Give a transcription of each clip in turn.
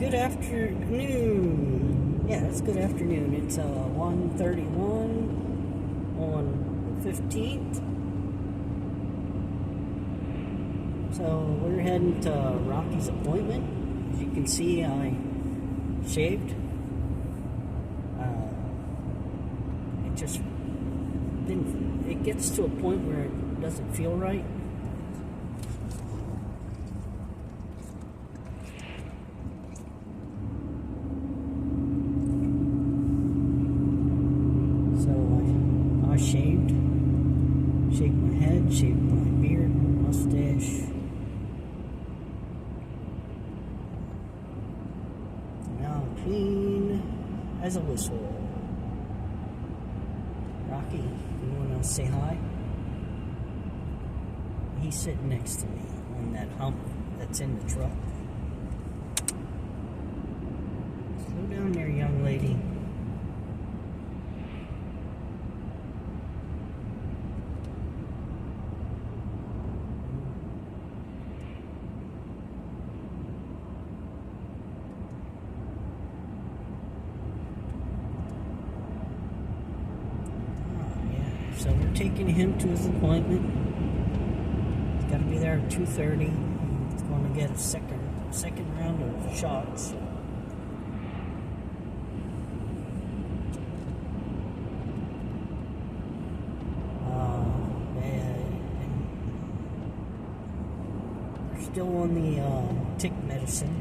Good afternoon. Yeah, it's good afternoon. It's 1:31 on the 15th. So we're heading to Rocky's appointment. As you can see, I shaved. It gets to a point where it doesn't feel right. I shaved my head, shaved my beard, mustache. Now I'm clean as a whistle. Rocky, you want to say hi? He's sitting next to me on that hump that's in the truck. Slow down there, young lady. So we're taking him to his appointment. He's got to be there at 2:30. He's going to get a second round of shots. We're still on the tick medicine.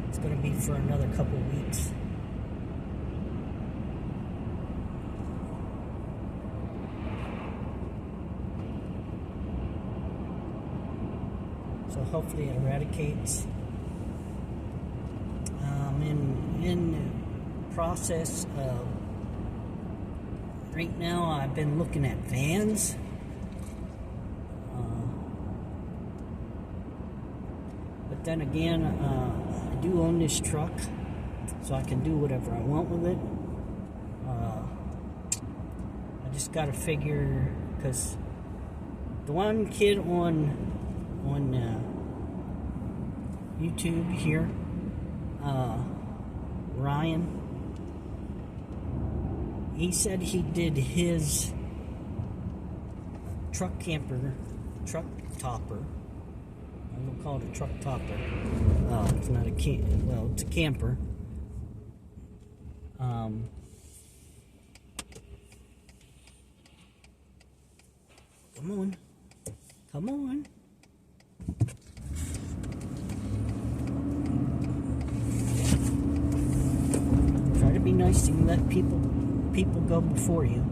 It's going to be for another couple weeks. So hopefully it eradicates. In the process of right now, I've been looking at vans. But then again, I do own this truck, so I can do whatever I want with it. I just got to figure, because the one kid on YouTube here, Ryan, he said he did his truck topper. I'm gonna call it a truck topper. It's not a it's a camper. Come on. Try to be nice and let people go before you.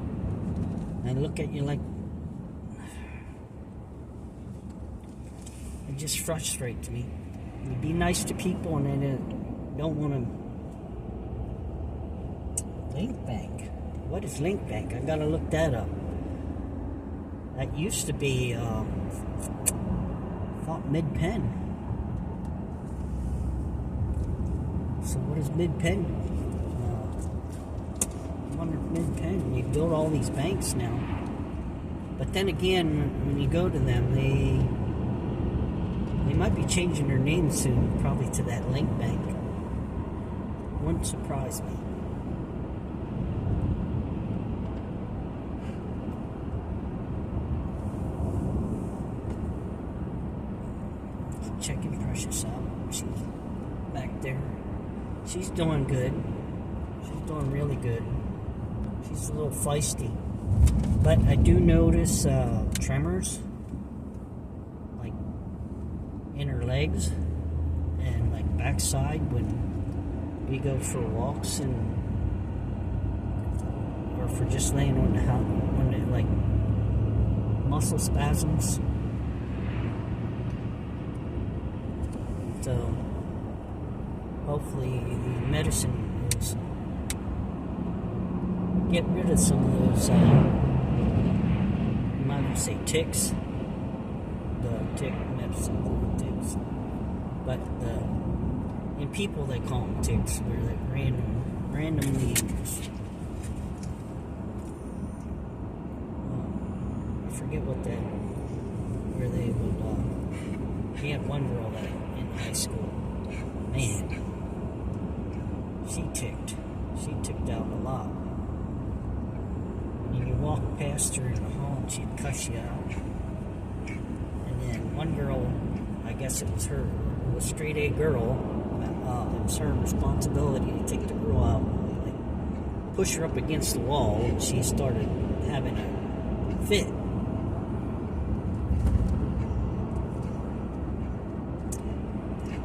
And look at you like, it just frustrates me. You be nice to people and then don't want to. Link Bank. What is Link Bank? I gotta look that up. That used to be thought Mid-Penn. So what is Mid-Penn? I wonder if Mid-Penn, you build all these banks now. But then again, when you go to them, they might be changing their name soon, probably to that Link Bank. Wouldn't surprise me. Checking Precious out. She's back there. She's doing good. She's doing really good. She's a little feisty. But I do notice tremors, like in her legs and like backside when we go for walks or for just laying on the house, when it, like muscle spasms. So hopefully the medicine is get rid of some of those, you might say ticks, the tick medicine, ticks. But in people they call them ticks, where they randomly just, I forget what that, where they would, we had one girl that in high school, man, she ticked. She ticked out a lot. And you walk past her in the hall and she'd cuss you out. And then one girl, I guess it was her, it was a straight A girl, it was her responsibility to take the girl out, like, push her up against the wall, and she started having a fit.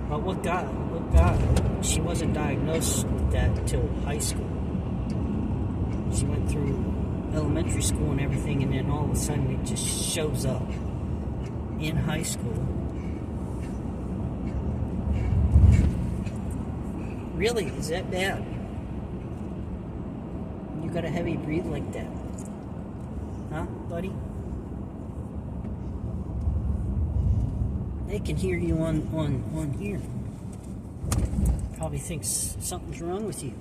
But what got she wasn't diagnosed with that till high school. She went through elementary school and everything, and then all of a sudden it just shows up in high school. Really? Is that bad? You got a heavy breathe like that? Huh, buddy? They can hear you on here. Probably thinks something's wrong with you.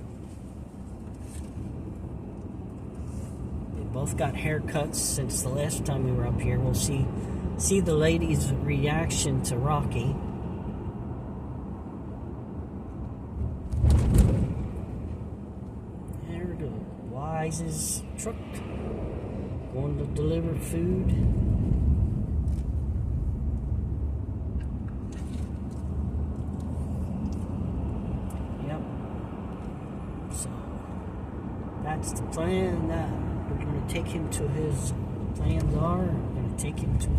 They both got haircuts since the last time we were up here. We'll see the lady's reaction to Rocky. There the Wise's truck going to deliver food. That's the plan. That we're going to take him to his plans are. We're going to take him to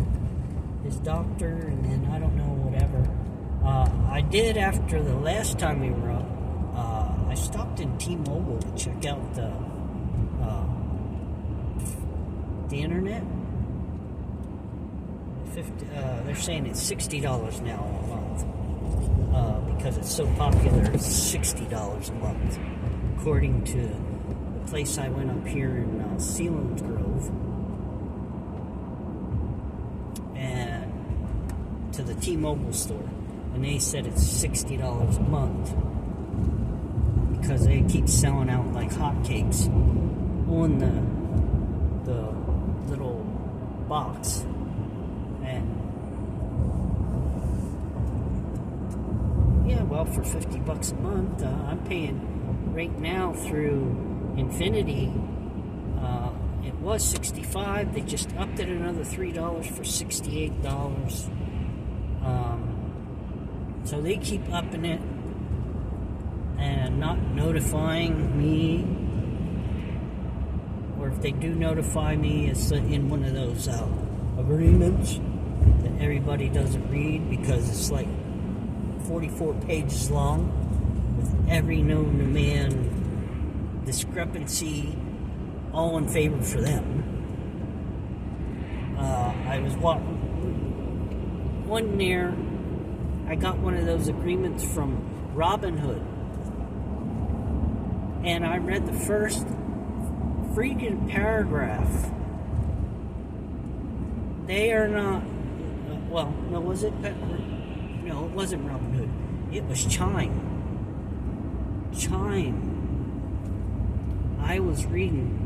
his doctor, and then I don't know, whatever. I did after the last time we were up. I stopped in T-Mobile to check out the internet. They're saying it's $60 now a month because it's so popular. It's $60 a month, according to place I went up here in Selinsgrove, and to the T-Mobile store, and they said it's $60 a month because they keep selling out like hotcakes on the little box. And yeah, well, for $50 a month, I'm paying right now through Infinity. It was $65. They just upped it another $3 for $68. So they keep upping it and not notifying me, or if they do notify me, it's in one of those agreements that everybody doesn't read because it's like 44 pages long with every known to man discrepancy, all in favor for them. I was one there. I got one of those agreements from Robinhood, and I read the first freaking paragraph. They are not. Well, no, was it? No, it wasn't Robinhood. It was Chime. I was reading,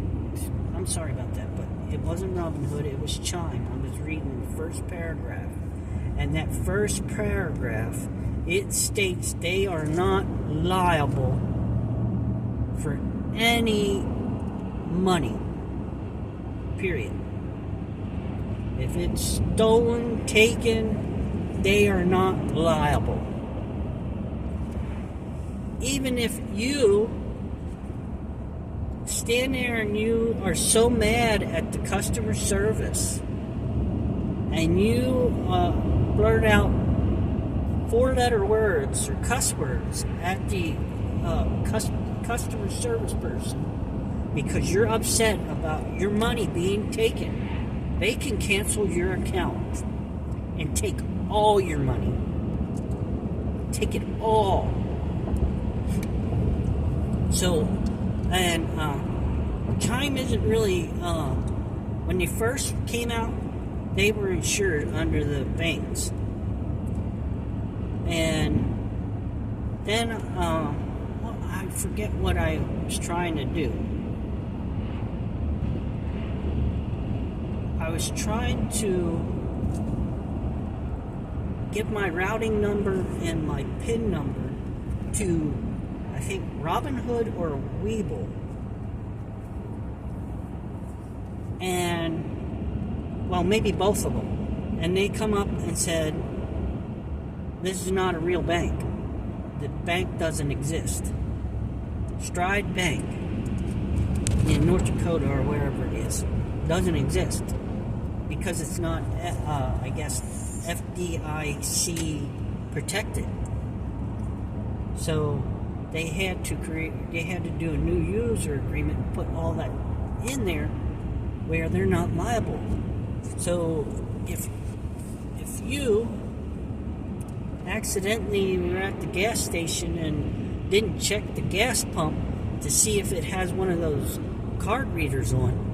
I'm sorry about that, but it wasn't Robinhood, it was Chime. I was reading the first paragraph, and that first paragraph, it states they are not liable for any money, period. If it's stolen, taken, they are not liable. Even if you stand there and you are so mad at the customer service and you blurt out 4-letter words or cuss words at the customer service person because you're upset about your money being taken, they can cancel your account and take all your money. Take it all. So, and Chime isn't really, when they first came out, they were insured under the banks. And then, well, I forget what I was trying to do. I was trying to get my routing number and my PIN number to a I think Robinhood or Webull. And, well, maybe both of them. And they come up and said, this is not a real bank. The bank doesn't exist. Stride Bank in North Dakota or wherever it is doesn't exist because it's not, I guess, FDIC protected. So they had to do a new user agreement and put all that in there where they're not liable. So if you accidentally were at the gas station and didn't check the gas pump to see if it has one of those card readers on,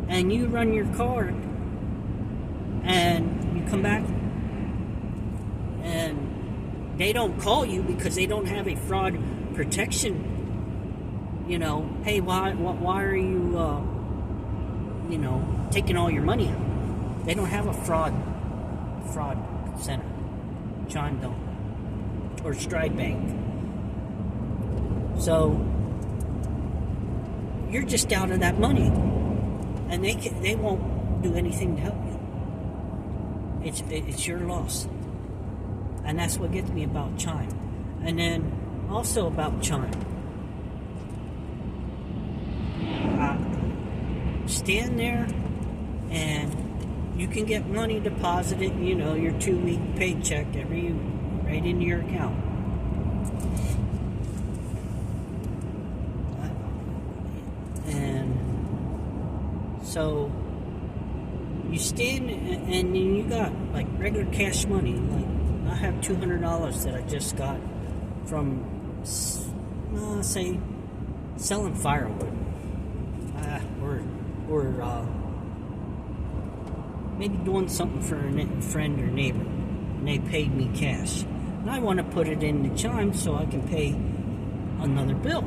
and you run your card and you come back and they don't call you because they don't have a fraud protection, hey, why are you taking all your money out? They don't have a fraud center. Chime don't. Or Stride Bank. So you're just out of that money, and they won't do anything to help you. It's your loss, and that's what gets me about Chime. And then also about Chime, stand there, and you can get money deposited. Your 2-week paycheck right into your account. So you stand and you got like regular cash money. Like I have $200 that I just got from, say, selling firewood, or maybe doing something for a friend or neighbor, and they paid me cash. And I want to put it into Chime so I can pay another bill.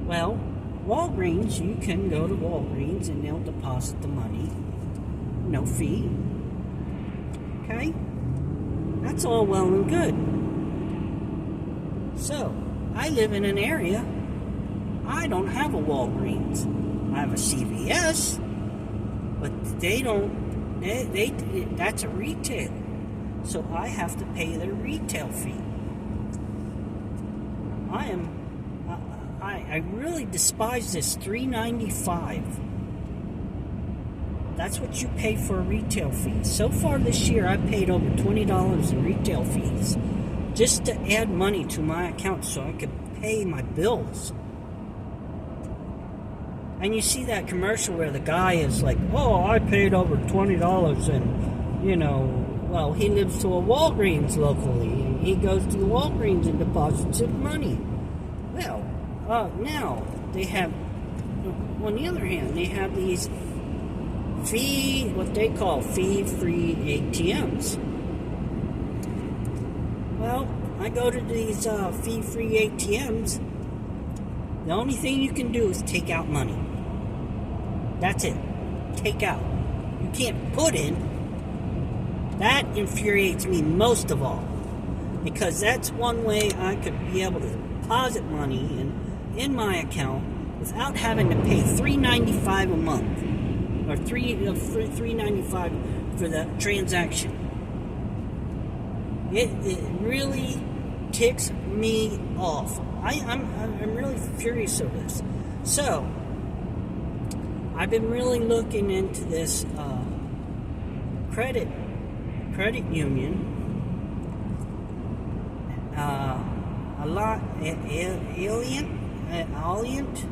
Well, Walgreens, you can go to Walgreens and they'll deposit the money. No fee. Okay? That's all well and good. So, I live in an area, I don't have a Walgreens. I have a CVS, but they don't, that's a retail. So I have to pay their retail fee. I really despise this $3.95. That's what you pay for a retail fee. So far this year, I paid over $20 in retail fees just to add money to my account so I could pay my bills. And you see that commercial where the guy is like, oh, I paid over $20 and, well, he lives to a Walgreens locally. And he goes to the Walgreens and deposits his money. Well, now they have, on the other hand, they have these what they call fee-free ATMs. Well, I go to these fee-free ATMs. The only thing you can do is take out money. That's it. Take out. You can't put in. That infuriates me most of all, because that's one way I could be able to deposit money in my account without having to pay $3.95 a month, or $3.95 for the transaction. It really ticks me off. I'm really furious over this. So I've been really looking into this credit union. A lot, Alliant, Alliant.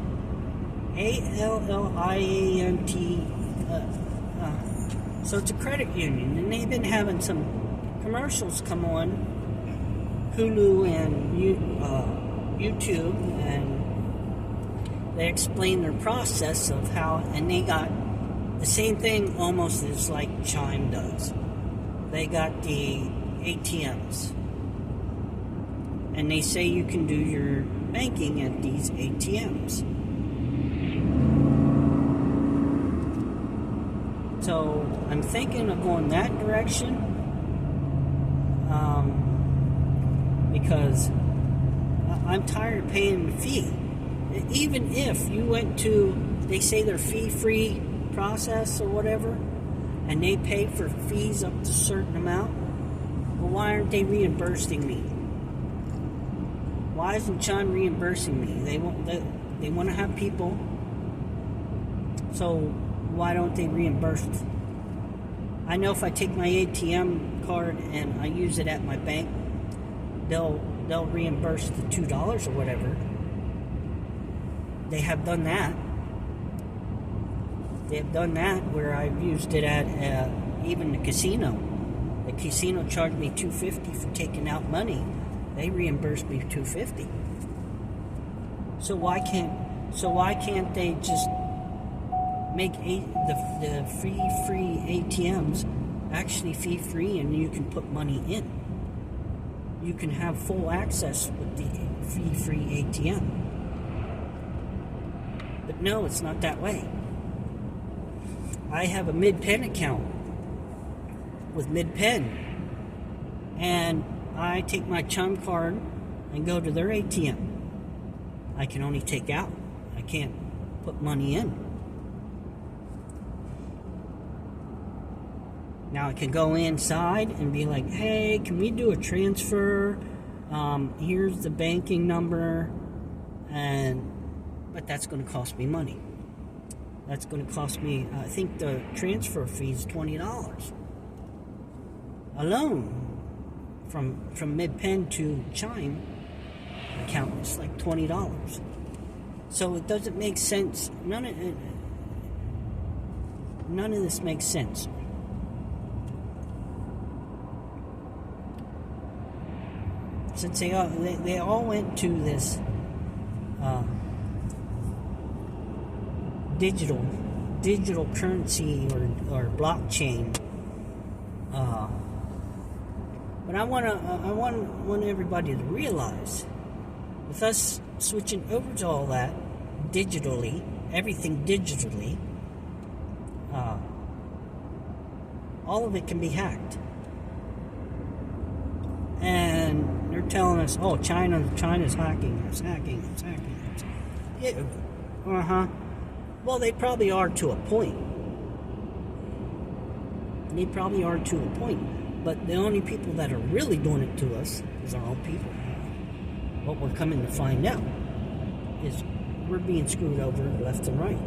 So it's a credit union, and they've been having some commercials come on Hulu and YouTube, and they explain their process of how, and they got the same thing almost as like Chime does. They got the ATMs, and they say you can do your banking at these ATMs. So I'm thinking of going that direction. because I'm tired of paying the fee. Even if you went to, they say their fee-free process or whatever, and they pay for fees up to a certain amount, well, why aren't they reimbursing me? Why isn't China reimbursing me? They want to have people, so why don't they reimburse? I know if I take my ATM card and I use it at my bank, they'll reimburse the $2 or whatever. They have done that. They have done that where I've used it at even the casino. The casino charged me $250 for taking out money. They reimbursed me $250. So why can't they just make the fee-free ATMs actually fee-free, and you can put money in? You can have full access with the fee-free ATM. But no, it's not that way. I have a MidPen account with MidPen, and I take my Chime card and go to their ATM. I can only take out. I can't put money in. Now I can go inside and be like, hey, can we do a transfer? Here's the banking number. But that's going to cost me money. That's going to cost me, I think the transfer fee is $20 alone from MidPen to Chime account. It's like $20. So it doesn't make sense. None of this makes sense. Since they all went to this digital currency or blockchain, but I want everybody to realize, with us switching over to all that digitally, everything digitally, all of it can be hacked. And they're telling us, oh, China's hacking. It's hacking. Yeah, Well, they probably are to a point. But the only people that are really doing it to us is our own people. What we're coming to find out is we're being screwed over left and right.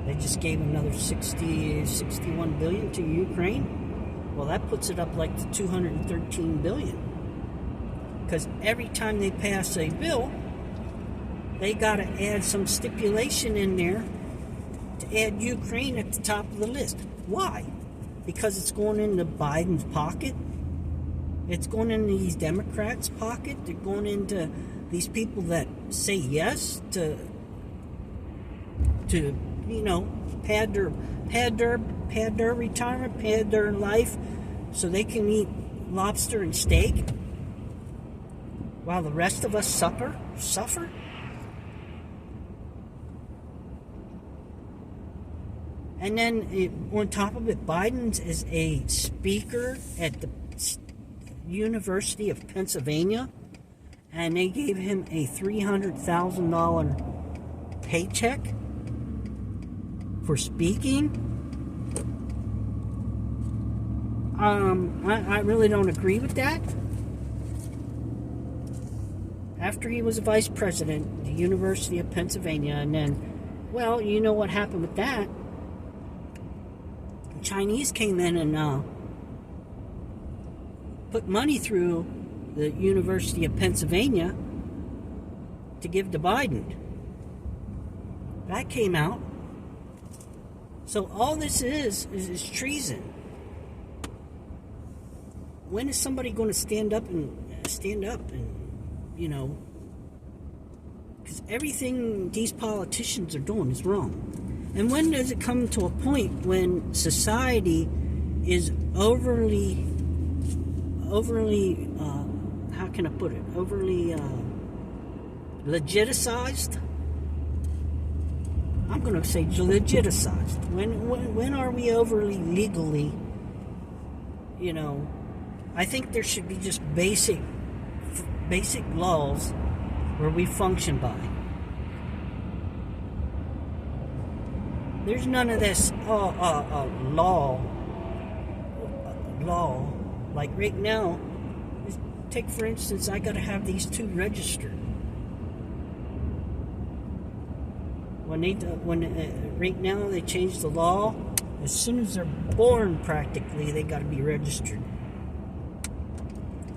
They just gave another 61 billion to Ukraine. Well, that puts it up like to 213 billion. Because every time they pass a bill, they got to add some stipulation in there to add Ukraine at the top of the list. Why? Because it's going into Biden's pocket. It's going into these Democrats' pocket. They're going into these people that say yes to pad their retirement, pad their life, so they can eat lobster and steak, while the rest of us suffer. And then on top of it, Biden is a speaker at the University of Pennsylvania, and they gave him a $300,000 paycheck for speaking. I really don't agree with that. After he was a vice president at the University of Pennsylvania, and then, well, you know what happened with that? The Chinese came in and put money through the University of Pennsylvania to give to Biden. That came out. So all this is treason. When is somebody going to stand up and because everything these politicians are doing is wrong. And when does it come to a point when society is overly how can I put it, overly legitimized? I'm going to say legitimized. When are we overly legally, I think there should be just basic basic laws where we function by. There's none of this law. Like right now, take for instance, I gotta have these two registered. Right now they changed the law. As soon as they're born, practically, they gotta be registered.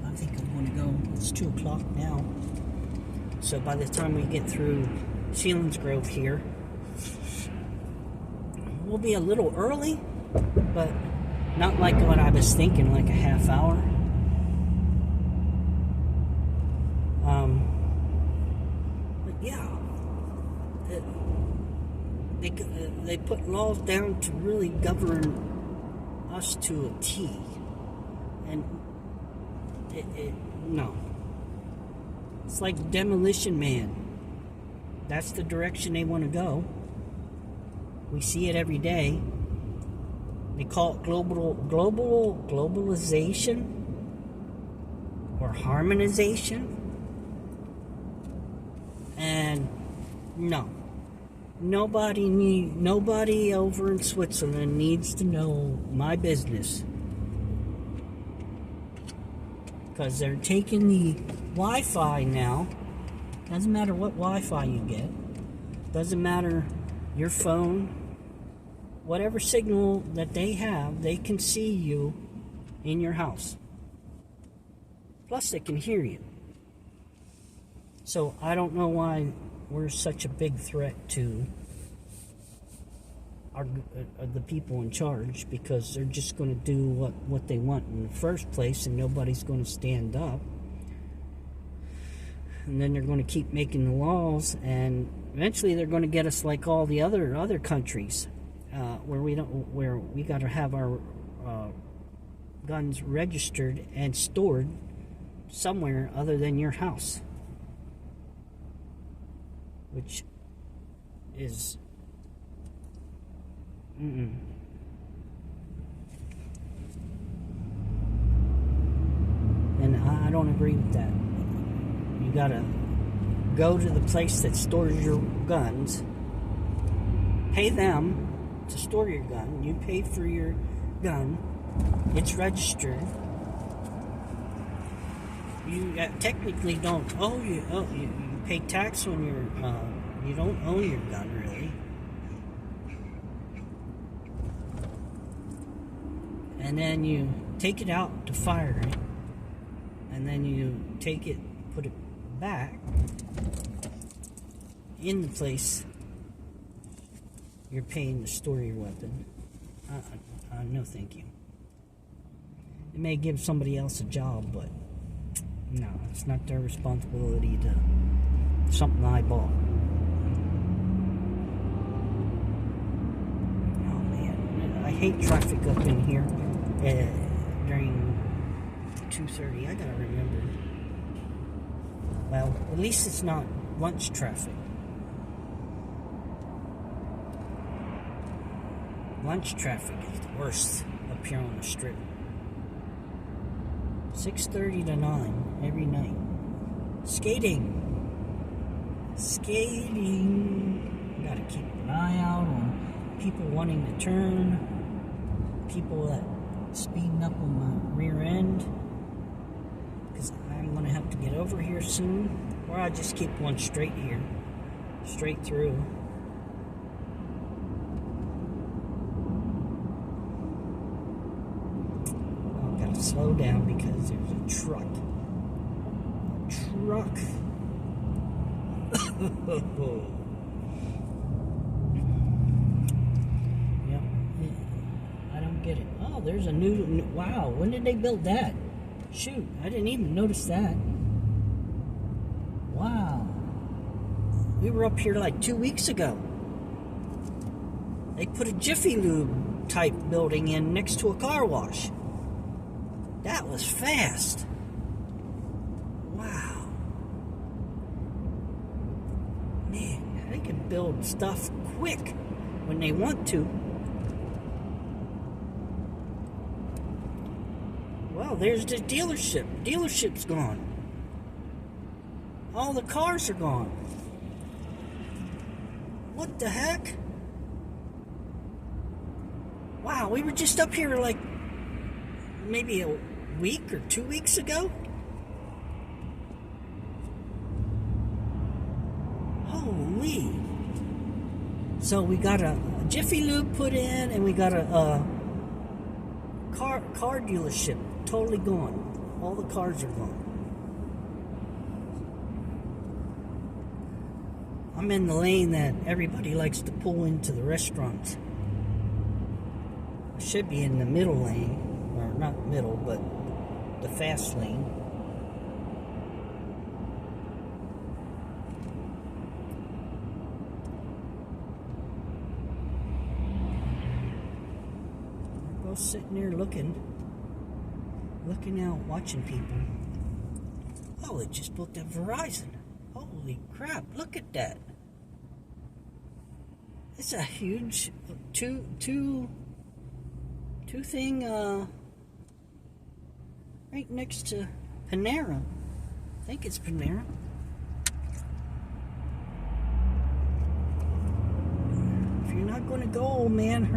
I think I'm gonna go. It's 2 o'clock now. So by the time we get through Selinsgrove here, we'll be a little early, but not like what I was thinking, like a half hour. But yeah, they put laws down to really govern us to a T, and no, it's like Demolition Man. That's the direction they want to go. We see it every day. They call it globalization or harmonization. And no. Nobody over in Switzerland needs to know my business. Because they're taking the Wi-Fi now. Doesn't matter what Wi-Fi you get. Doesn't matter your phone. Whatever signal that they have, they can see you in your house. Plus, they can hear you. So, I don't know why we're such a big threat to the people in charge, because they're just going to do what they want in the first place, and nobody's going to stand up. And then they're going to keep making the laws, and eventually they're going to get us like all the other countries. Where we got to have our guns registered and stored somewhere other than your house, which is and I don't agree with that. You gotta go to the place that stores your guns, pay them to store your gun. You pay for your gun. It's registered. You technically don't owe you pay tax on your you don't own your gun really. And then you take it out to fire it, and then you take it, put it back in the place you're paying to store your weapon. No thank you. It may give somebody else a job, but no, it's not their responsibility to something I bought. Oh man, I hate traffic up in here during 2:30. I gotta remember. Well, at least it's not lunch traffic. Lunch traffic is the worst up here on the strip. 6:30 to 9 every night. Skating. Gotta keep an eye out on people wanting to turn, people that speeding up on my rear end, because I'm gonna have to get over here soon, or I just keep one straight here, straight through. Slow down because there's a truck. Yep. I don't get it. Oh, there's a new. Wow, when did they build that? Shoot, I didn't even notice that. Wow. We were up here like 2 weeks ago. They put a Jiffy Lube type building in next to a car wash. That was fast. Wow. Man, they can build stuff quick when they want to. Well, there's the dealership. Dealership's gone. All the cars are gone. What the heck? Wow, we were just up here like maybe a week or 2 weeks ago. Holy. So we got a Jiffy Lube put in, and we got a car dealership totally gone. All the cars are gone. I'm in the lane that everybody likes to pull into the restaurants. I should be in the middle lane, or not middle, but the fast lane. We're both sitting there looking out, watching people. Oh, they just built that Verizon. Holy crap, look at that. It's a huge two thing right next to Panera. I think it's Panera. If you're not going to go, old man,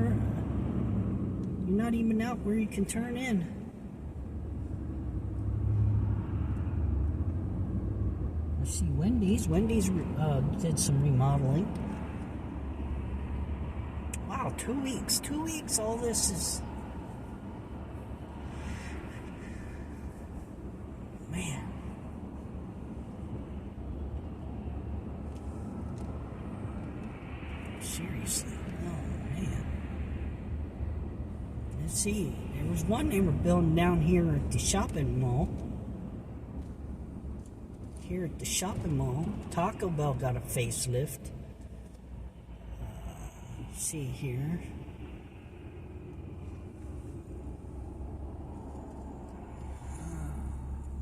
you're not even out where you can turn in. I see Wendy's. Wendy's did some remodeling. Wow, 2 weeks. 2 weeks, all this is... Man. Seriously. Oh, man. Let's see. There was one they were building down here at the shopping mall. Here at the shopping mall. Taco Bell got a facelift. See here.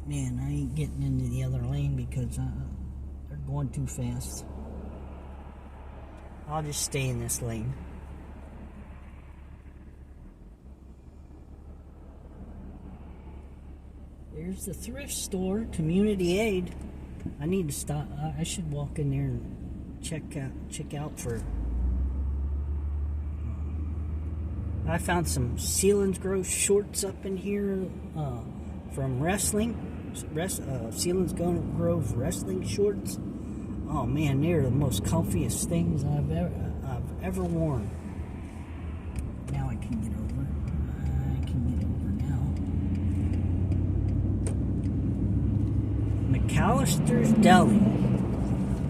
Man, I ain't getting into the other lane because they're going too fast. I'll just stay in this lane. There's the thrift store, Community Aid. I need to stop. I should walk in there and check out for. I found some Selinsgrove shorts up in here from wrestling. Selinsgrove wrestling shorts. Oh man, they're the most comfiest things I've ever worn. Now I can get over. I can get over now. McAllister's Deli.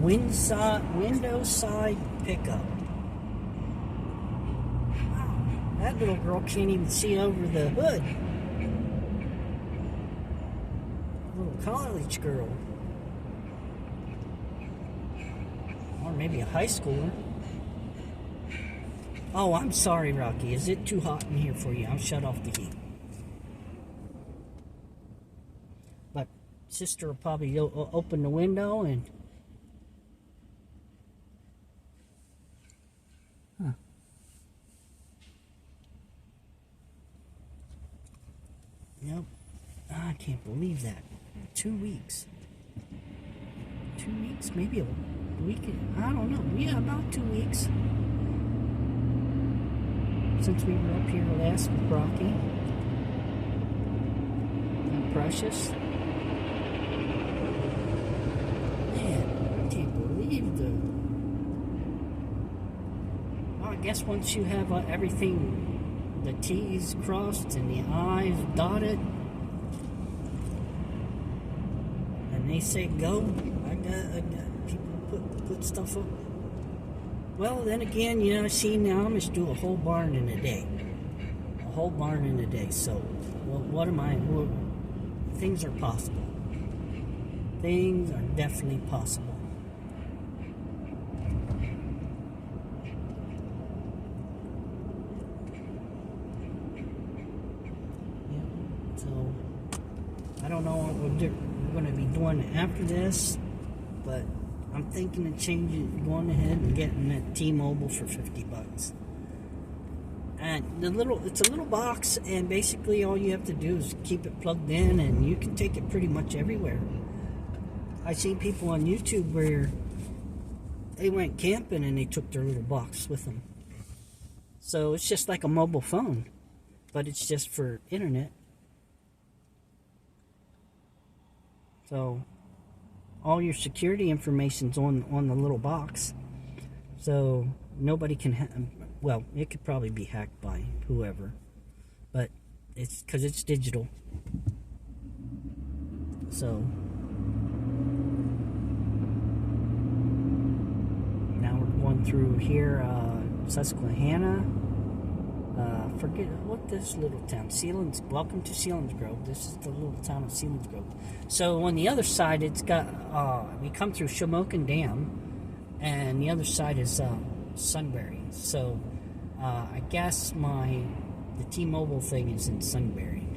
Window side pickup. That little girl can't even see over the hood. Little college girl. Or maybe a high schooler. Oh, I'm sorry, Rocky. Is it too hot in here for you? I'll shut off the heat. But sister will probably open the window and... Huh. Yep. I can't believe that. 2 weeks. 2 weeks? Maybe a week? I don't know. Yeah, about 2 weeks. Since we were up here last with Rocky. And Precious. Man, I can't believe Well, I guess once you have everything... the T's crossed and the I's dotted, and they say go. I got people put stuff up. Well, then again, I see now I'm just do a whole barn in a day. A whole barn in a day. So, what am I? Well, things are possible. Things are definitely possible. So, I don't know what we're going to be doing after this, but I'm thinking of going ahead and getting that T-Mobile for $50. And it's a little box, and basically all you have to do is keep it plugged in, and you can take it pretty much everywhere. I see people on YouTube where they went camping and they took their little box with them. So it's just like a mobile phone, but it's just for internet. So all your security information's on the little box. So nobody can well, it could probably be hacked by whoever, but it's because it's digital. So now we're going through here, Susquehanna. Forget what this little town, welcome to Selinsgrove. This is the little town of Selinsgrove. So on the other side, it's got, we come through Shamokin Dam, and the other side is Sunbury. So I guess the T-Mobile thing is in Sunbury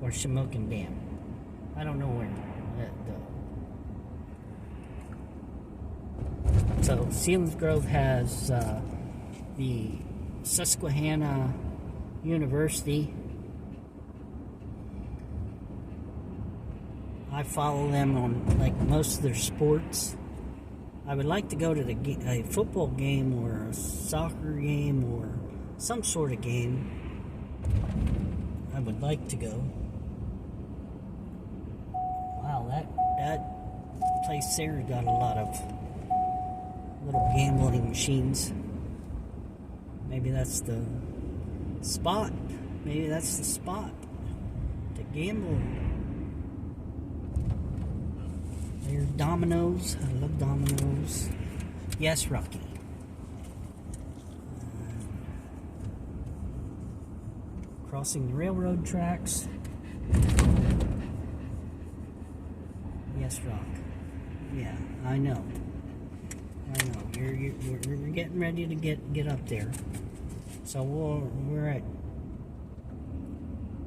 or Shamokin Dam. I don't know where. So Selinsgrove has the Susquehanna University. I follow them on like most of their sports. I would like to go to a football game or a soccer game or some sort of game. I would like to go. Wow, that place there got a lot of little gambling machines. Maybe that's the spot. Maybe that's the spot to gamble. There's Domino's. I love Domino's. Yes, Rocky. Crossing the railroad tracks. Yes, Rock. Yeah, I know. You're getting ready to get up there. So we're at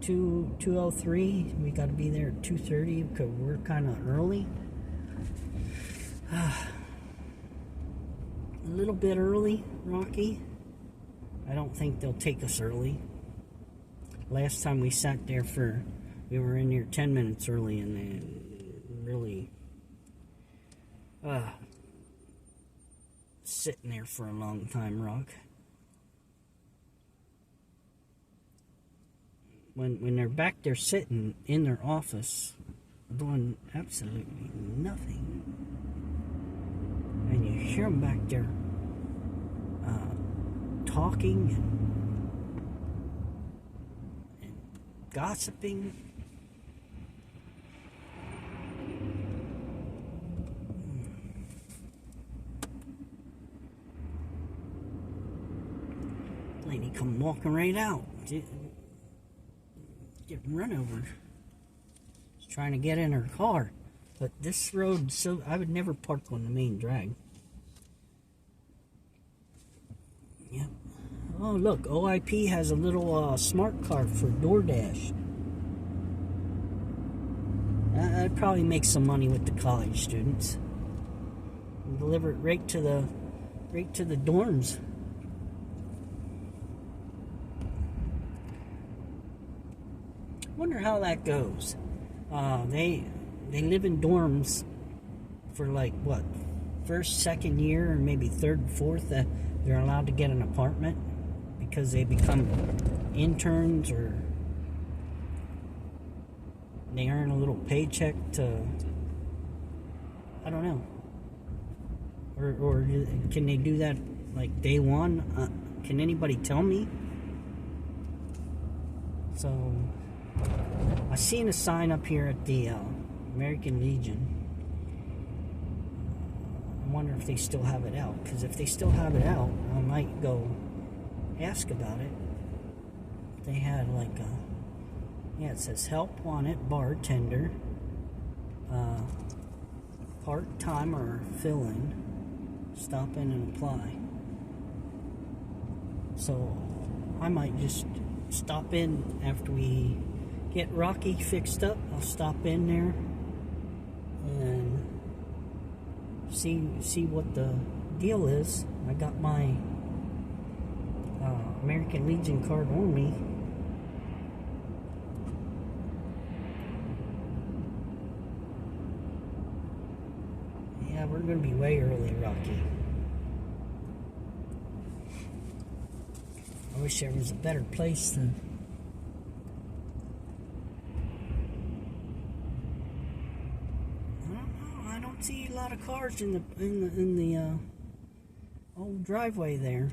2:03. We got to be there at 2:30 because we're kind of early. A little bit early, Rocky. I don't think they'll take us early. Last time we sat there we were in here 10 minutes early, and they really sitting there for a long time, Rock. When they're back there sitting in their office doing absolutely nothing, and you hear them back there talking and gossiping. Lady come walking right out. Getting run over. She's trying to get in her car. But this road, so I would never park on the main drag. Yep. Oh, look, OIP has a little smart card for DoorDash. I'd probably make some money with the college students. And deliver it right to the dorms. Wonder how that goes. They live in dorms for like what, first, second year, or maybe third and fourth. They're allowed to get an apartment because they become interns, or they earn a little paycheck to, I don't know. Or can they do that like day one? Can anybody tell me? So I seen a sign up here at the American Legion. I wonder if they still have it out. Because if they still have it out, I might go ask about it. They had like it says help wanted bartender, part-time or fill-in. Stop in and apply. So I might just stop in after we get Rocky fixed up. I'll stop in there and see what the deal is. I got my American Legion card on me. Yeah, we're going to be way early, Rocky. I wish there was a better place to... I don't know. I don't see a lot of cars in the old driveway there.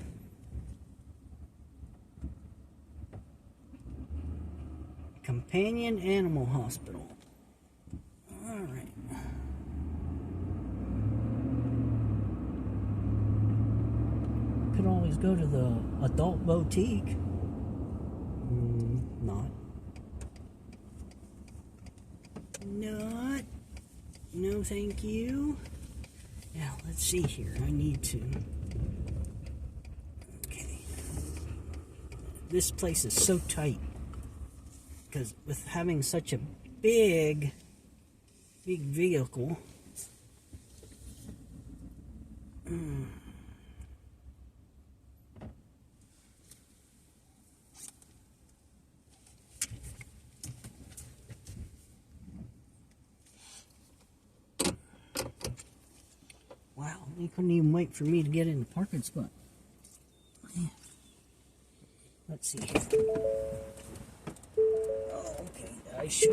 Companion Animal Hospital. Alright. Could always go to the adult boutique. Not. Not. No, thank you. Now, let's see here. I need to... Okay. This place is so tight. Because with having such a big vehicle... Wow, they couldn't even wait for me to get in the parking spot. Let's see here. Oh, okay. I should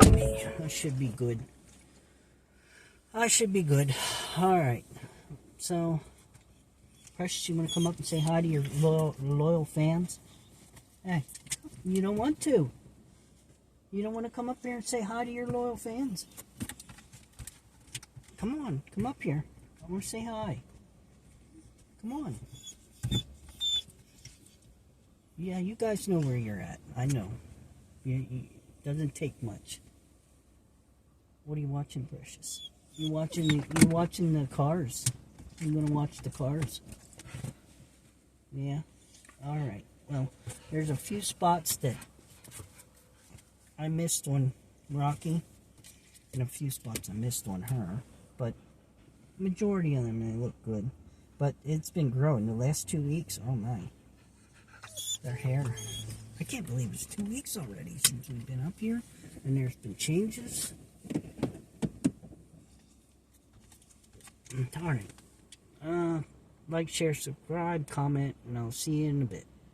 be good. I should be good. Alright. So, Precious, you want to come up and say hi to your loyal fans? Hey, you don't want to. You don't want to come up here and say hi to your loyal fans? Come on, come up here. I want to say hi. Come on. Yeah, you guys know where you're at. I know. It doesn't take much. What are you watching, Precious? You watching the cars? You gonna watch the cars? Yeah. All right. Well, there's a few spots that I missed on Rocky, and a few spots I missed on her, but majority of them, they look good. But it's been growing the last 2 weeks. Oh my. Their hair. I can't believe it's 2 weeks already since we've been up here. And there's been changes. Alright. Like, share, subscribe, comment, and I'll see you in a bit.